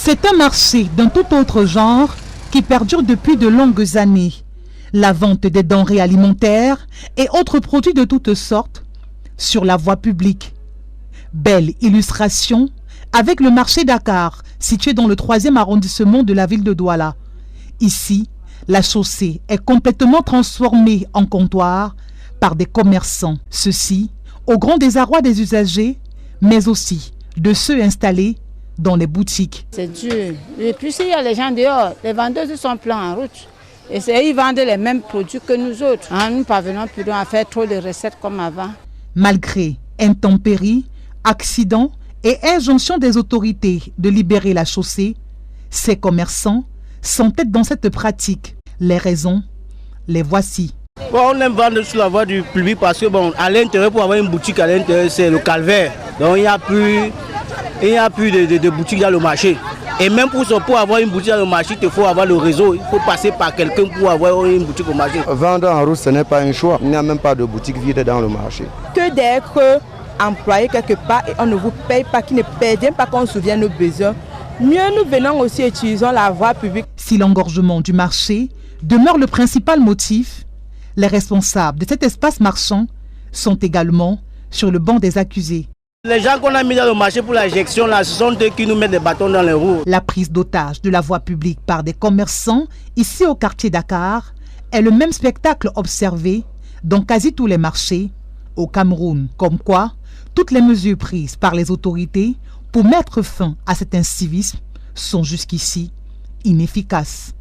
C'est un marché d'un tout autre genre qui perdure depuis de longues années. La vente des denrées alimentaires et autres produits de toutes sortes sur la voie publique. Belle illustration avec le marché Dakar, situé dans le 3e arrondissement de la ville de Douala. Ici, la chaussée est complètement transformée en comptoir par des commerçants. Ceci au grand désarroi des usagers, mais aussi de ceux installés dans les boutiques. C'est dur. Et puis s'il y a les gens dehors, les vendeuses sont pleins en route. Et ils vendent les mêmes produits que nous autres. Nous ne parvenons plus à faire trop de recettes comme avant. Malgré intempéries, accidents et injonction des autorités de libérer la chaussée, ces commerçants s'entêtent dans cette pratique. Les raisons, les voici. Bon, on aime vendre sur la voie du public parce que à l'intérieur, pour avoir une boutique à l'intérieur, c'est le calvaire. Donc il n'y a plus de boutique dans le marché. Et même pour avoir une boutique dans le marché, il faut avoir le réseau. Il faut passer par quelqu'un pour avoir une boutique au marché. Vendre en route, ce n'est pas un choix. Il n'y a même pas de boutique vide dans le marché. Que d'être employé quelque part et on ne vous paye pas, qui ne paye pas qu'on se souvienne nos besoins. Mieux nous venons aussi utilisons la voie publique. Si l'engorgement du marché demeure le principal motif, les responsables de cet espace marchand sont également sur le banc des accusés. Les gens qu'on a mis dans le marché pour la gestion, là, ce sont eux qui nous mettent des bâtons dans les roues. La prise d'otage de la voie publique par des commerçants ici au quartier Dakar est le même spectacle observé dans quasi tous les marchés au Cameroun. Comme quoi, toutes les mesures prises par les autorités pour mettre fin à cet incivisme sont jusqu'ici inefficaces.